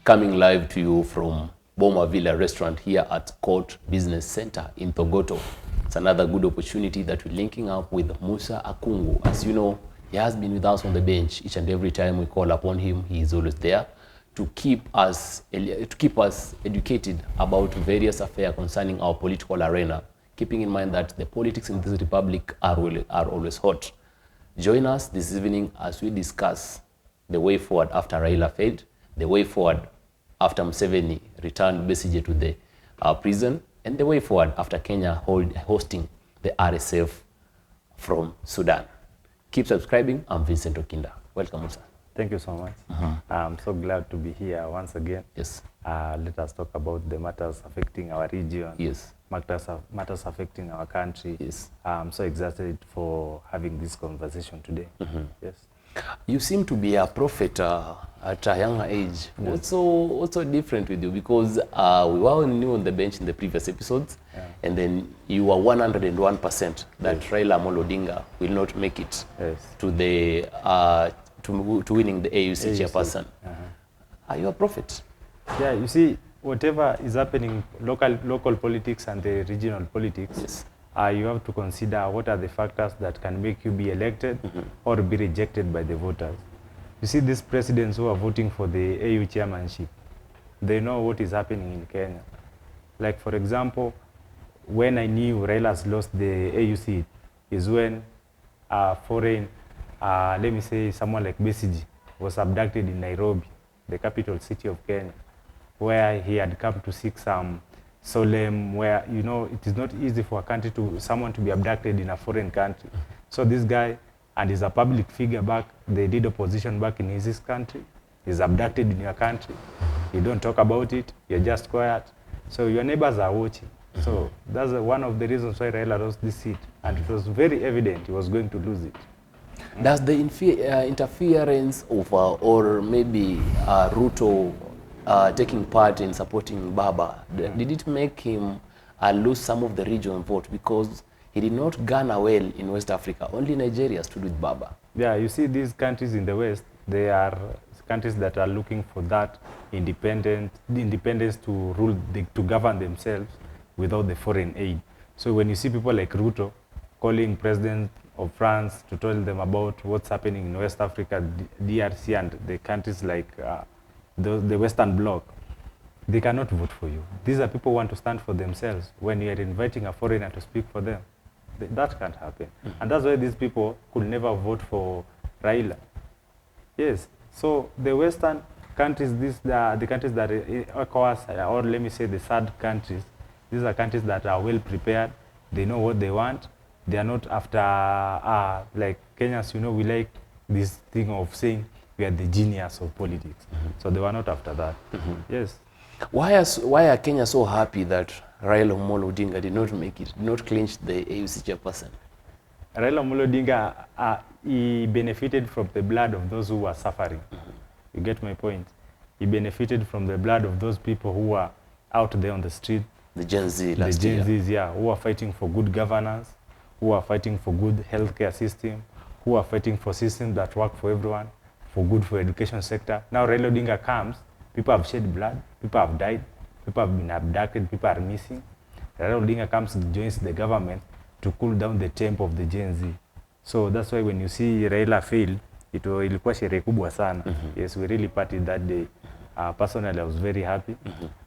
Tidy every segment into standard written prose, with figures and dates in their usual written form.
coming live to you from Boma Villa restaurant here at Court Business Center in Thogoto. It's another good opportunity that we're linking up with Musa Akungu. As you know, he has been with us on the bench. Each and every time we call upon him, he is always there to keep us educated about various affairs concerning our political arena, keeping in mind that the politics in this republic are always hot. Join us this evening as we discuss the way forward after Raila failed, the way forward after Museveni returned Besigye to the prison, and the way forward after Kenya hosting the RSF from Sudan. Keep subscribing. I'm Vincent Okinda. Welcome, Musa. Thank you so much. I'm so glad to be here once again. Yes. Let us talk about the matters affecting our region. Yes. Matters affecting our country. Yes. I'm so excited for having this conversation today. Yes. You seem to be a prophet at a younger age. Yes. What's so different with you? Because we were new on the bench in the previous episodes, and then you were 101% that Raila Amolo Odinga will not make it to the to winning the AUC chairperson. Are you a prophet? Yeah, you see, whatever is happening, local politics and the regional politics, yes. You have to consider what are the factors that can make you be elected or be rejected by the voters. You see, these presidents who are voting for the AU chairmanship, they know what is happening in Kenya. Like, for example, when I knew Raila's lost the AU seat is when foreign, let me say someone like Besigye was abducted in Nairobi, the capital city of Kenya, where he had come to seek some solemn, where, you know, it is not easy for a country someone to be abducted in a foreign country. So this guy, and he's a public figure they did opposition back in his country, he's abducted in your country, you don't talk about it, you're just quiet. So your neighbors are watching. So that's one of the reasons why Raila lost this seat, and it was very evident he was going to lose it. Does the interference of, or maybe Ruto taking part in supporting Baba, did it make him lose some of the regional vote because he did not garner well in West Africa? Only Nigeria stood with Baba. Yeah, you see, these countries in the West, they are countries that are looking for that independence to rule, to govern themselves without the foreign aid. So when you see people like Ruto calling president of France to tell them about what's happening in West Africa, DRC, and the countries like the Western Bloc, they cannot vote for you. These are people who want to stand for themselves. When you are inviting a foreigner to speak for them, that can't happen. And that's why these people could never vote for Raila. Yes, so the Western countries, the countries that ECOWAS, or let me say the third countries, these are countries that are well prepared. They know what they want. They are not after, like Kenyans, you know, we like this thing of saying we are the genius of politics. So they were not after that. Yes. Why are Kenya so happy that Raila Amolo Odinga did not make it, did not clinch the AUC chairperson? Raila Amolo Odinga, he benefited from the blood of those who were suffering. You get my point? He benefited from the blood of those people who were out there on the street. The Gen Z last year. The Gen Zs, yeah, who are fighting for good governance, who are fighting for good healthcare system, who are fighting for systems that work for everyone, for education sector. Now Raila Odinga comes, people have shed blood, people have died, people have been abducted, people are missing. Raila Odinga comes and joins the government to cool down the tempo of the Gen Z. So that's why when you see Raila fail, ilikuwa sherehe kubwa sana. Yes, we really partied that day. Personally, I was very happy.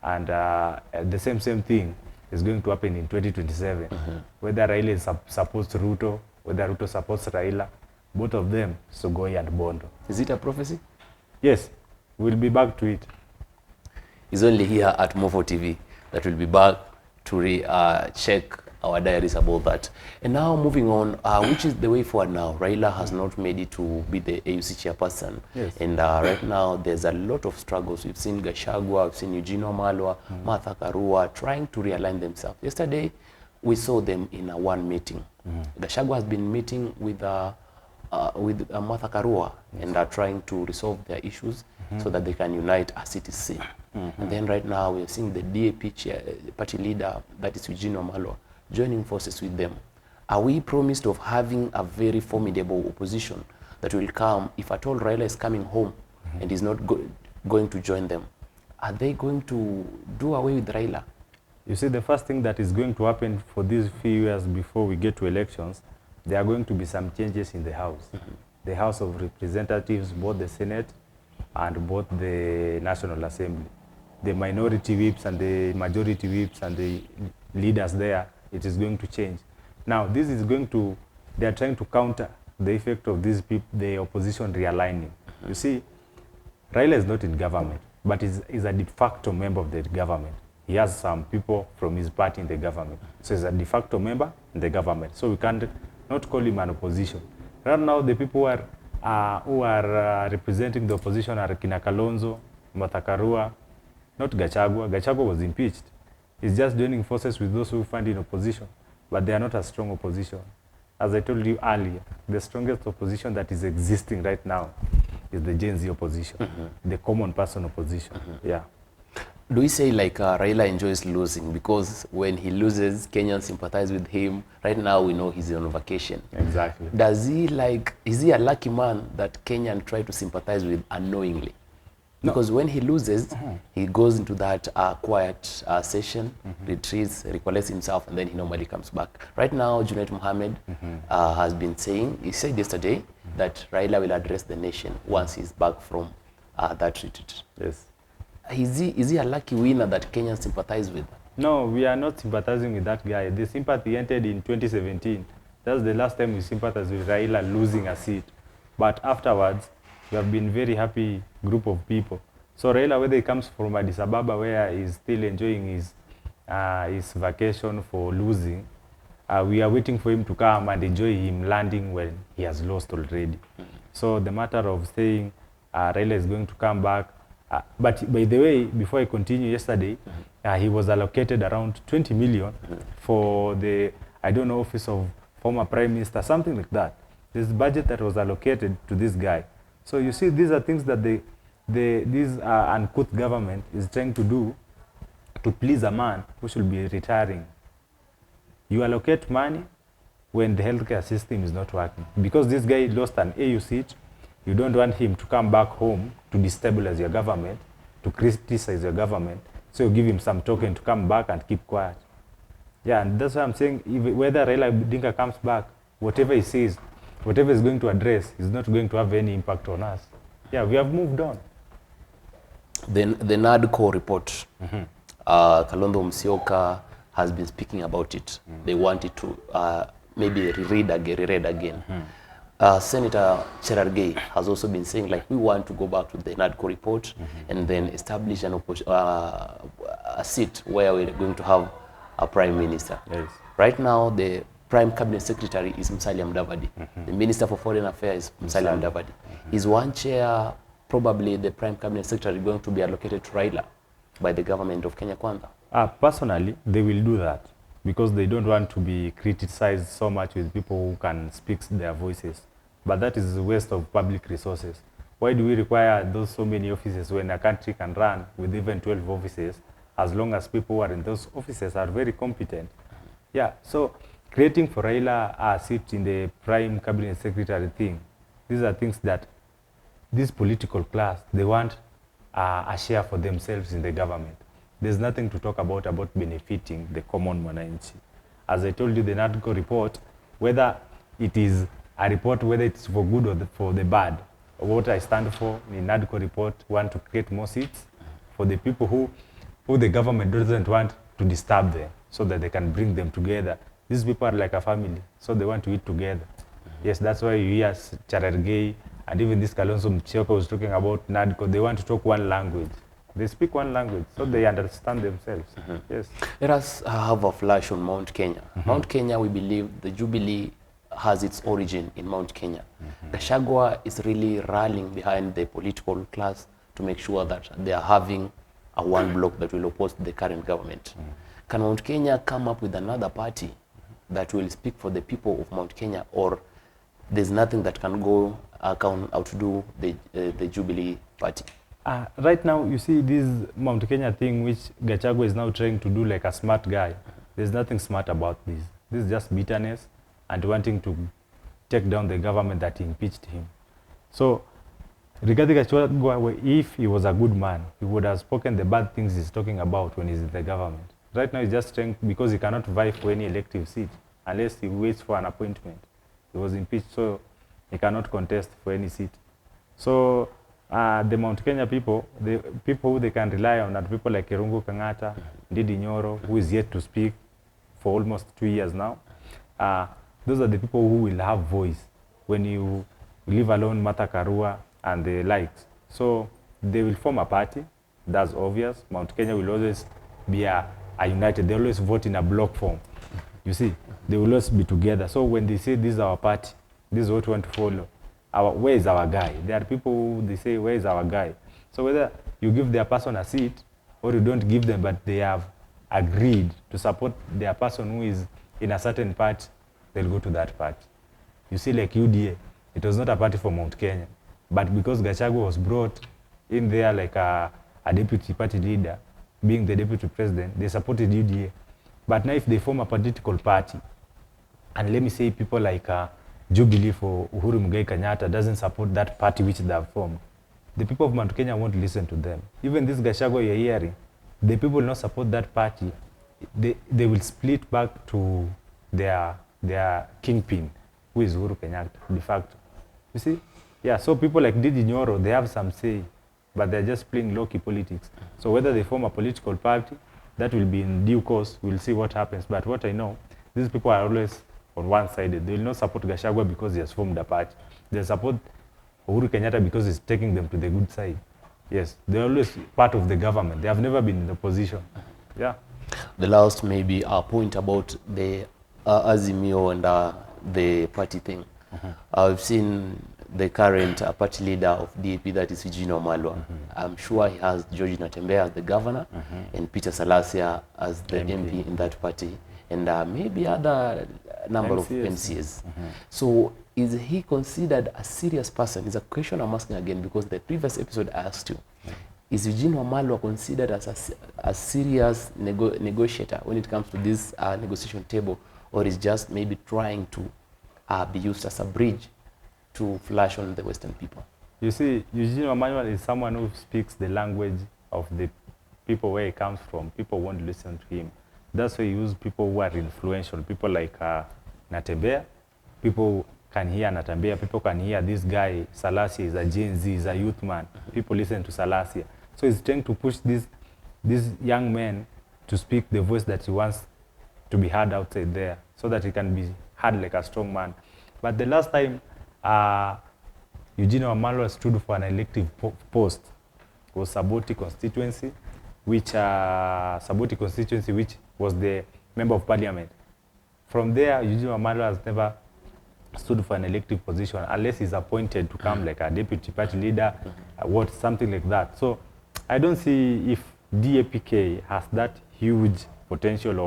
And the same thing is going to happen in 2027. Whether Raila supports Ruto, whether Ruto supports Raila, both of them, Sugoi and Bondo. Is it a prophecy? Yes, we'll be back to it. It's only here at M04 TV that we'll be back to check our diaries about that. And now moving on, which is the way forward now? Raila has not made it to be the AUC chairperson. Yes. And right now there's a lot of struggles. We've seen Gachagua, we've seen Eugene Wamalwa, Martha Karua trying to realign themselves. Yesterday, we saw them in one meeting. Gachagua has been meeting with Martha Karua and are trying to resolve their issues so that they can unite as CTC. And then right now we're seeing the DAP party leader, that is Eugene Wamalwa, joining forces with them. Are we promised of having a very formidable opposition that will come if at all Raila is coming home and is not going to join them? are they going to do away with Raila? You see, the first thing that is going to happen for these few years before we get to elections, there are going to be some changes in the House. The House of Representatives, both the Senate and both the National Assembly. The minority whips and the majority whips and the leaders there, it is going to change. Now, this is going to, they are trying to counter the effect of these people, the opposition realigning. You see, Raila is not in government, but is a de facto member of the government. He has some people from his party in the government. So he's a de facto member in the government. So we can't not call him an opposition. Right now, the people who are representing the opposition are Kina Kalonzo, Martha Karua, not Gachagua. Gachagua was impeached. He's just joining forces with those who find in opposition, but they are not a strong opposition. As I told you earlier, the strongest opposition that is existing right now is the Gen Z opposition, the common person opposition. Yeah. Do we say like Raila enjoys losing? Because when he loses, Kenyans sympathize with him. Right now, we know he's on vacation. Exactly. Does he like, is he a lucky man that Kenyan try to sympathize with unknowingly? Because when he loses, he goes into that quiet session, retreats, recollects himself, and then he normally comes back. Right now, Junaid Mohammed has been saying, he said yesterday that Raila will address the nation once he's back from that retreat. Yes. Is he a lucky winner that Kenyans sympathize with? No, we are not sympathizing with that guy. The sympathy ended in 2017. That's the last time we sympathized with Raila losing a seat. But afterwards, we have been very happy group of people. So Raila, whether he comes from Addis Ababa, where he's still enjoying his vacation for losing, we are waiting for him to come and enjoy him landing when he has lost already. So the matter of saying Raila is going to come back, but by the way, before I continue, yesterday, he was allocated around 20 million for the, I don't know, office of former prime minister, something like that. This budget that was allocated to this guy. So you see, these are things that this uncouth government is trying to do to please a man who should be retiring. You allocate money when the healthcare system is not working. Because this guy lost an AU seat, you don't want him to come back home to destabilize your government, to criticize your government. So you give him some token to come back and keep quiet. Yeah, and that's why I'm saying, whether Raila Odinga comes back, whatever he says, whatever he's going to address is not going to have any impact on us. Yeah, we have moved on. Then the NADCO report, Kalonzo Musyoka has been speaking about it. They want it to maybe reread again. Senator Cherargei has also been saying, like, we want to go back to the NADCO report and then establish an a seat where we're going to have a prime minister. Yes. Right now, the prime cabinet secretary is Musalia Mudavadi. The minister for foreign affairs is Musalia Mudavadi. Is one chair, probably the prime cabinet secretary, going to be allocated to Raila by the government of Kenya Kwanza? Personally, they will do that because they don't want to be criticized so much with people who can speak their voices. But that is a waste of public resources. Why do we require those so many offices when a country can run with even 12 offices, as long as people who are in those offices are very competent? Yeah, so creating for Raila a seat in the prime cabinet secretary thing, these are things that this political class, they want a share for themselves in the government. There's nothing to talk about benefiting the common mwananchi. As I told you, the NADCO report, whether it is a report, whether it's for good or for the bad, what I stand for in the NADCO report, want to create more seats for the people who the government doesn't want to disturb them, so that they can bring them together. These people are like a family, so they want to eat together. Yes, that's why you hear Cherargei and even this Kalonzo Musyoka was talking about NADCO. They want to talk one language. They speak one language, so they understand themselves. Yes. Let us have a flash on Mount Kenya. Mount Kenya, we believe the Jubilee has its origin in Mount Kenya. Gachagua is really rallying behind the political class to make sure that they are having a one bloc that will oppose the current government. Can Mount Kenya come up with another party that will speak for the people of Mount Kenya, or there's nothing that can go outdo the Jubilee party? Right now, you see this Mount Kenya thing, which Gachagua is now trying to do like a smart guy. There's nothing smart about this. This is just bitterness and wanting to take down the government that impeached him. So Rigathi Gachagua, if he was a good man, he would have spoken the bad things he's talking about when he's in the government. Right now he's just trying, because he cannot vie for any elective seat unless he waits for an appointment. He was impeached, so he cannot contest for any seat. So the Mount Kenya people, the people who they can rely on are people like Irungu Kang'ata, Ndindi Nyoro, who is yet to speak for almost 2 years now. Those are the people who will have voice when you leave alone Martha Karua and the likes. So they will form a party, that's obvious. Mount Kenya will always be a united, they always vote in a block form. You see, they will always be together. So when they say this is our party, this is what we want to follow, where is our guy? There are people who they say, where is our guy? So whether you give their person a seat or you don't give them, but they have agreed to support their person who is in a certain party, they'll go to that party. You see, like UDA, it was not a party for Mount Kenya, but because Gachagua was brought in there like a deputy party leader, being the deputy president, they supported UDA. But now if they form a political party, and let me say people like Jubilee for Uhuru Muigai Kenyatta doesn't support that party which they have formed, the people of Mount Kenya won't listen to them. Even this Gachagua you're hearing, the people will not support that party. They will split back to their kingpin, who is Uhuru Kenyatta, de facto. You see? Yeah, so people like Ndindi Nyoro, they have some say, but they're just playing low-key politics. So whether they form a political party, that will be in due course. We'll see what happens. But what I know, these people are always on one-sided. They will not support Gachagua because he has formed a party. They support Uhuru Kenyatta because he's taking them to the good side. Yes, they're always part of the government. They have never been in the opposition. Yeah. The last maybe point about the Azimio and the party thing. I've seen the current party leader of DAP, that is Eugene Wamalwa. I'm sure he has George Natembeya as the governor and Peter Salasya as the MP in that party, and maybe other number of MCAs. So is he considered a serious person? It's a question I'm asking again because the previous episode I asked you. Is Eugene Wamalwa considered as a serious negotiator when it comes to this negotiation table, or is just maybe trying to be used as a bridge to flash on the Western people? You see, Eugene Wamalwa is someone who speaks the language of the people where he comes from. People won't listen to him. That's why he uses people who are influential. People like Natembeya. People can hear Natembeya. People can hear this guy, Salasya, is a Gen Z, is a youth man. People listen to Salasya. So he's trying to push these young men to speak the voice that he wants to be heard outside there, so that he can be heard like a strong man. But the last time Eugene Wamalwa stood for an elective post was Saboti constituency, which was the member of parliament. From there, Eugene Wamalwa has never stood for an elective position unless he's appointed to come like a deputy party leader, something like that. So I don't see if DAPK has that huge potential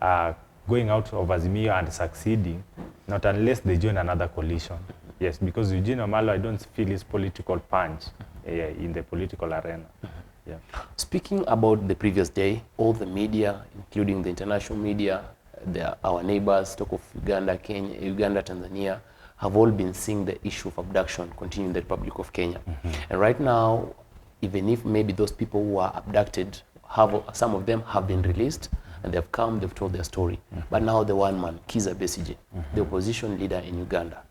of going out of Azimio and succeeding, not unless they join another coalition. Yes, because Eugene Wamalwa, I don't feel his political punch in the political arena. Yeah. Speaking about the previous day, all the media, including the international media, our neighbors, talk of Uganda, Kenya, Uganda, Tanzania, have all been seeing the issue of abduction continue in the Republic of Kenya. And right now, even if maybe those people who are abducted, some of them have been released, and they've come, they've told their story. But now the one man, Kizza Besigye, the opposition leader in Uganda,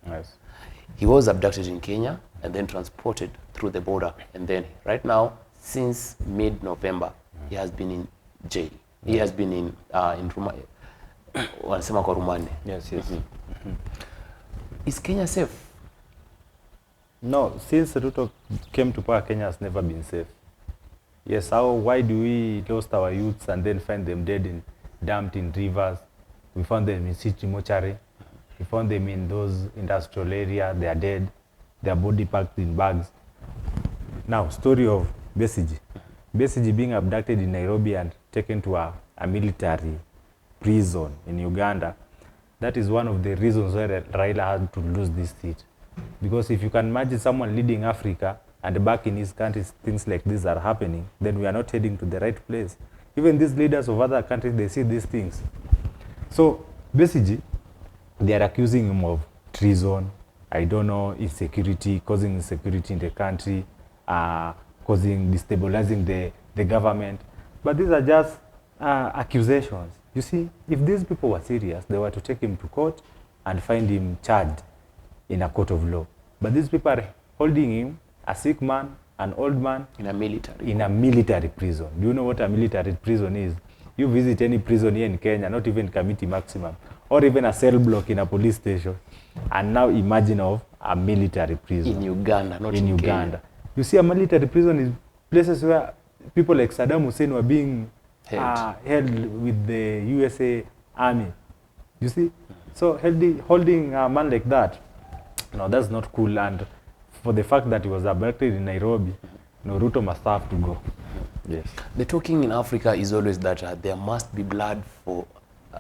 he was abducted in Kenya and then transported through the border. And then right now, since mid-November, he has been in jail. He has been in Rumande. Yes, yes. Is Kenya safe? No, since Ruto came to power, Kenya has never been safe. Yes, why do we lost our youths and then find them dead and dumped in rivers? We found them in city mortuary. We found them in those industrial area. They are dead. Their body packed in bags. Now, story of Besigye. Besigye being abducted in Nairobi and taken to a military prison in Uganda. That is one of the reasons why Raila had to lose this seat. Because if you can imagine someone leading Africa and back in his countries, things like this are happening, then we are not heading to the right place. Even these leaders of other countries, they see these things. So, Besigye, they are accusing him of treason, I don't know, insecurity, causing insecurity in the country, causing, destabilizing the government. But these are just accusations. You see, if these people were serious, they were to take him to court and find him charged in a court of law. But these people are holding him, a sick man, an old man, in a military prison. Do you know what a military prison is? You visit any prison here in Kenya, not even Committee Maximum, or even a cell block in a police station, and now imagine of a military prison. In Uganda, not in Uganda. Kenya. You see, a military prison is places where people like Saddam Hussein were being held with the USA Army. You see? So holding a man like that, no, that's not cool. And for the fact that he was abducted in Nairobi, no, Ruto must have to go. Yes. The talking in Africa is always that there must be blood for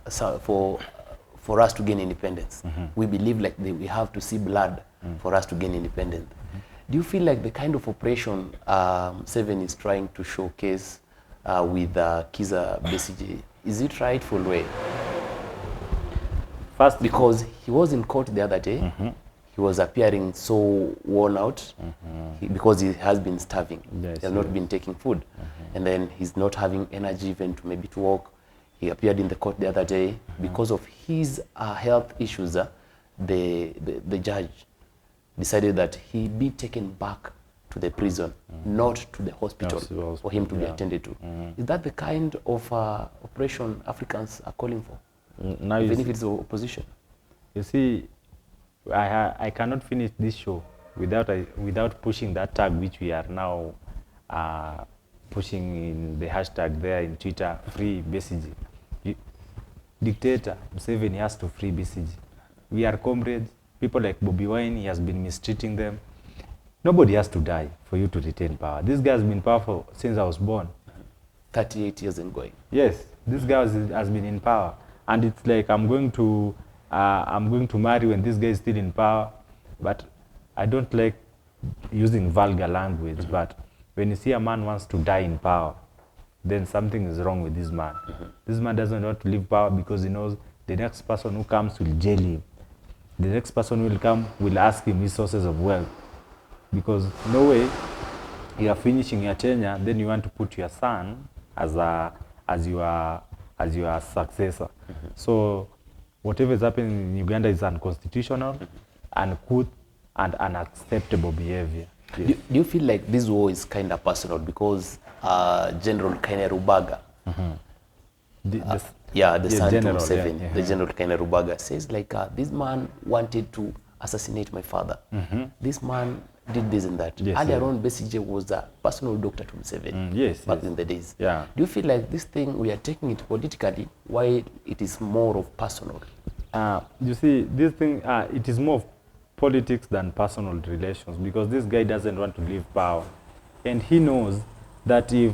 us to gain independence. We believe like we have to see blood for us to gain independence. Do you feel like the kind of operation Seven is trying to showcase with Kizza Besigye, is it rightful way? First, because he was in court the other day, he was appearing so worn out because he has been starving. Yes, he has not been taking food. And then he's not having energy even to maybe to walk. He appeared in the court the other day because of his health issues. The judge decided that he be taken back to the prison, not to the hospital for him to be attended to. Is that the kind of operation Africans are calling for? Now even if it's opposition? You see, I cannot finish this show without pushing that tag which we are now pushing in the hashtag there in Twitter, free Besigye. Dictator Museveni has to free Besigye. We are comrades. People like Bobi Wine, he has been mistreating them. Nobody has to die for you to retain power. This guy has been powerful since I was born. 38 years and going. Yes, this guy has been in power. And it's like I'm going to marry when this guy is still in power. But I don't like using vulgar language. But when you see a man wants to die in power, then something is wrong with this man. This man doesn't want to leave power because he knows the next person who comes will jail him. The next person who will come will ask him his sources of wealth. Because no way you are finishing your tenure, then you want to put your son as your successor. So whatever is happening in Uganda is unconstitutional, uncouth, and unacceptable behavior. Yes. Do you feel like this war is kind of personal because General Kainerubaga, the son to Museveni, the General Kainerubaga says like this man wanted to assassinate my father. This man did this and that. Yes, Earlier on, Besigye was a personal doctor to Museveni back in the days. Yeah. Do you feel like this thing, we are taking it politically, while it is more of personal? You see, this thing, it is more of politics than personal relations because this guy doesn't want to leave power. And he knows that if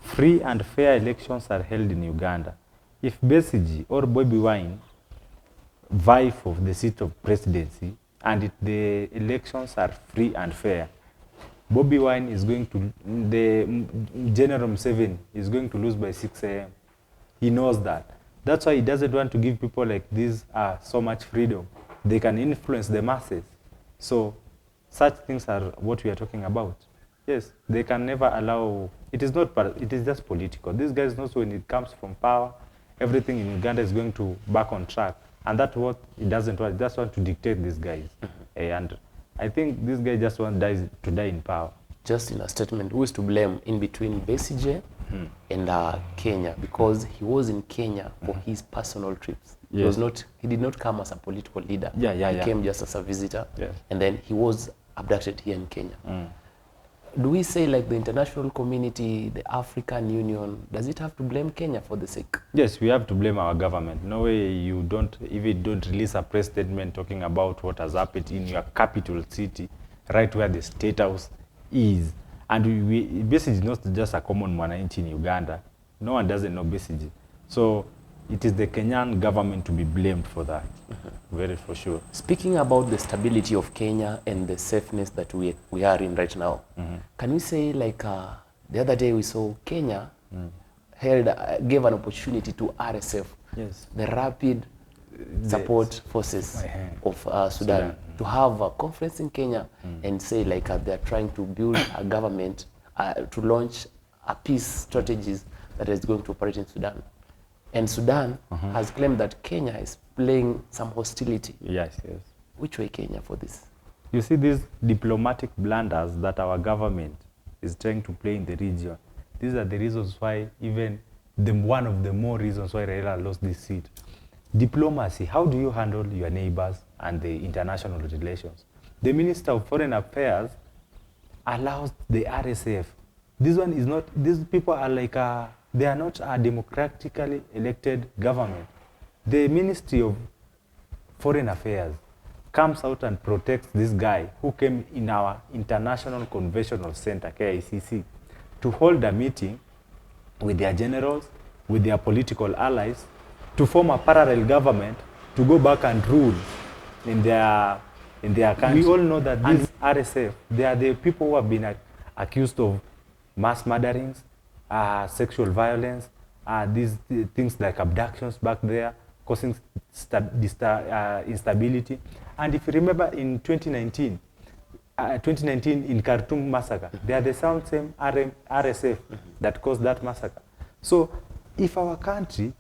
free and fair elections are held in Uganda, if Besigye or Bobi Wine vie for the seat of presidency, and if the elections are free and fair, Bobi Wine is going to, the General Museveni is going to lose by 6 a.m. He knows that. That's why he doesn't want to give people like this so much freedom. They can influence the masses. So such things are what we are talking about. Yes, they can never allow, it is just political. These guys knows when it comes from power, everything in Uganda is going to back on track. And that's what he doesn't want. He just wants to dictate these guys. And I think this guy just wants to die in power. Just in a statement, who is to blame in between Besigye and Kenya? Because he was in Kenya for his personal trips. Yes. He did not come as a political leader. He came just as a visitor. Yes. And then he was abducted here in Kenya. Do we say like the international community, the African Union, does it have to blame Kenya for the sake? Yes, we have to blame our government. No way you don't release a press statement talking about what has happened in your capital city, right where the state house is. And Besigye is not just a common mwananchi in Uganda. No one doesn't know Besigye. So it is the Kenyan government to be blamed for that. Very for sure. Speaking about the stability of Kenya and the safeness that we are in right now, can we say like the other day we saw Kenya gave an opportunity to RSF, the rapid support forces of Sudan to have a conference in Kenya and say like they're trying to build a government to launch a peace strategies that is going to operate in Sudan. And Sudan has claimed that Kenya is playing some hostility. Yes, yes. Which way Kenya for this? You see these diplomatic blunders that our government is trying to play in the region. These are the reasons why even one of the more reasons why Raila lost this seat. Diplomacy, how do you handle your neighbors and the international relations? The Minister of Foreign Affairs allows the RSF. This one is not, these people are like, they are not a democratically elected government. The Ministry of Foreign Affairs comes out and protects this guy who came in our International Conventional Center, KICC, to hold a meeting with their generals, with their political allies, to form a parallel government, to go back and rule in their country. We all know that these RSF, they are the people who have been accused of mass murderings, sexual violence, these things like abductions back there, causing instability. And if you remember in 2019 in Khartoum massacre, they are the same RSF that caused that massacre. So if our country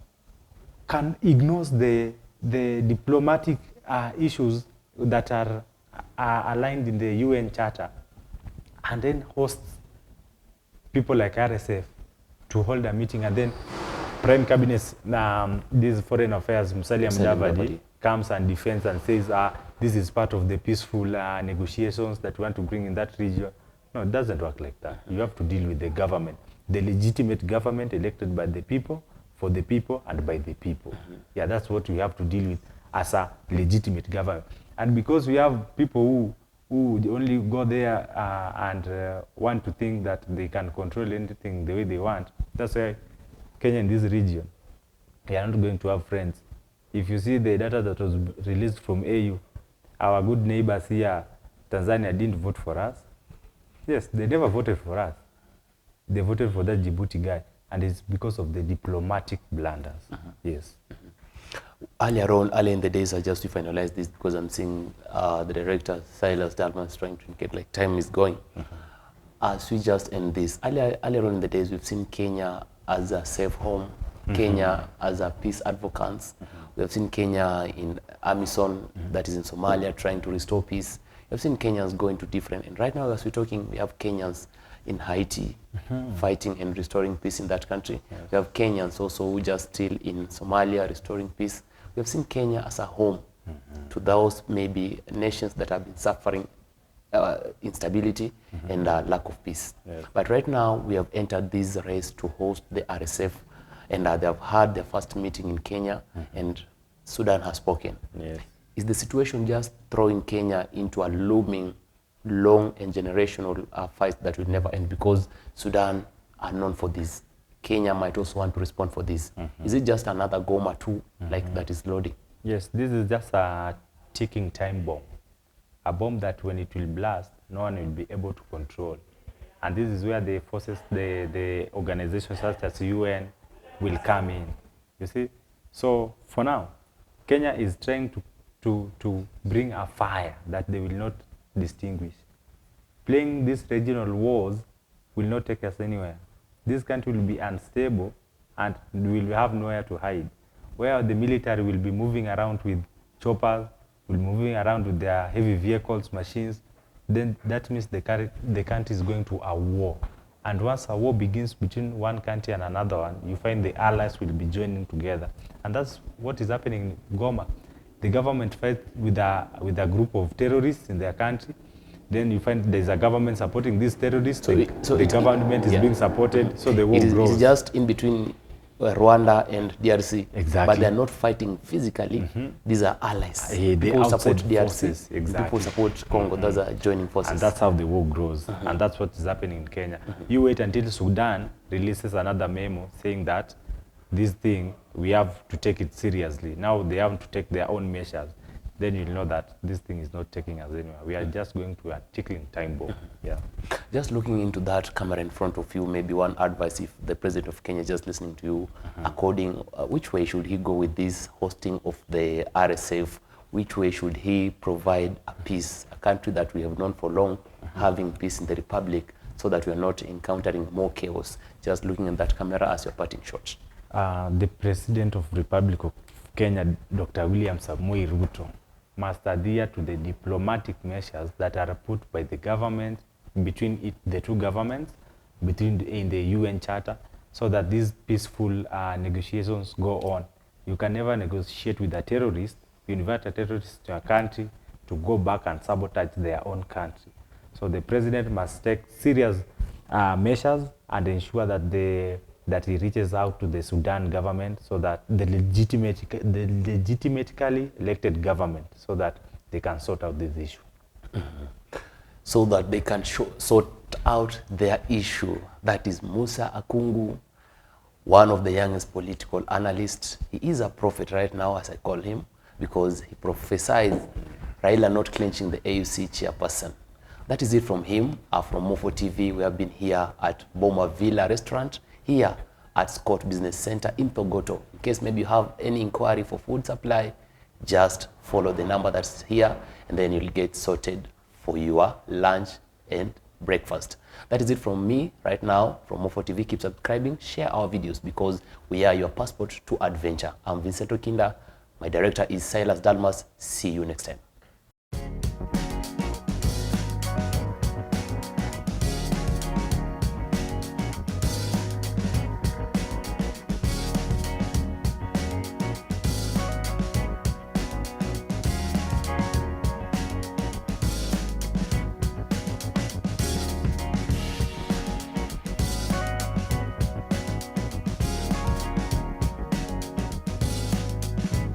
can ignore the diplomatic issues that are aligned in the UN Charter and then hosts people like RSF to hold a meeting, and then Prime Cabinet, this Foreign Affairs, Musalia Mudavadi, comes and defends and says, this is part of the peaceful negotiations that we want to bring in that region. No, it doesn't work like that. You have to deal with the government, the legitimate government elected by the people, for the people, and by the people. Yeah, that's what we have to deal with as a legitimate government. And because we have people who only go there and want to think that they can control anything the way they want, that's why Kenya in this region, they are not going to have friends. If you see the data that was released from AU, our good neighbors here, Tanzania, didn't vote for us. Yes, they never voted for us. They voted for that Djibouti guy, and it's because of the diplomatic blunders. Yes. Earlier in the days, I just to finalize this because I'm seeing the director, Silas Dalman, is trying to indicate like time is going. As we just end this, earlier on in the days, we've seen Kenya as a safe home, Kenya as a peace advocates. We have seen Kenya in Amison, that is in Somalia, trying to restore peace. We have seen Kenyans going to different, and right now as we're talking, we have Kenyans in Haiti fighting and restoring peace in that country. Yes. We have Kenyans also who just still in Somalia restoring peace. We have seen Kenya as a home to those maybe nations that have been suffering instability and lack of peace. Yes. But right now we have entered this race to host the RSF, and they have had their first meeting in Kenya, and Sudan has spoken. Yes. Is the situation just throwing Kenya into a looming, long and generational fight that will never end because Sudan are known for this? Kenya might also want to respond for this. Is it just another Goma 2 like that is loading? Yes, this is just a ticking time bomb. A bomb that when it will blast, no one will be able to control. And this is where the forces, the organizations such as UN will come in, you see? So for now, Kenya is trying to bring a fire that they will not distinguish. Playing these regional wars will not take us anywhere. This country will be unstable and we will have nowhere to hide. Where the military will be moving around with choppers, will be moving around with their heavy vehicles, machines, then that means the country is going to a war. And once a war begins between one country and another one, you find the allies will be joining together. And that's what is happening in Goma. The government fights with a group of terrorists in their country. Then you find there's a government supporting these terrorists. So the government is being supported, so the war grows. It's just in between Rwanda and DRC. Exactly. But they're not fighting physically. These are allies. People support DRC. Forces. Exactly. People support Congo. Those are joining forces. And that's how the war grows. And that's what is happening in Kenya. You wait until Sudan releases another memo saying that this thing, we have to take it seriously. Now they have to take their own measures. then you'll know that this thing is not taking us anywhere. We are just going to a tickling time bomb. Yeah. Just looking into that camera in front of you, maybe one advice if the president of Kenya just listening to you, according, which way should he go with this hosting of the RSF? Which way should he provide a peace, a country that we have known for long, having peace in the republic, so that we are not encountering more chaos? Just looking at that camera as your parting shot. The President of Republic of Kenya, Dr. William Samoei Ruto, must adhere to the diplomatic measures that are put by the government, between the two governments, in the UN Charter, so that these peaceful negotiations go on. You can never negotiate with a terrorist, you invite a terrorist to a country to go back and sabotage their own country. So the president must take serious measures and ensure that he reaches out to the Sudan government, so that the legitimately elected government, so that they can sort out this issue. So that they can sort out their issue. That is Musa Akungu, one of the youngest political analysts. He is a prophet right now, as I call him, because he prophesied Raila not clinching the AUC chairperson. That is it from him. From M04 TV, we have been here at Boma Villa restaurant, here at Scott Business Center in Thogoto. In case maybe you have any inquiry for food supply, just follow the number that's here, and then you'll get sorted for your lunch and breakfast. That is it from me right now from M04 TV. Keep subscribing, share our videos, because we are your passport to adventure. I'm Vincent Okinda. My director is Silas Dalmas. See you next time.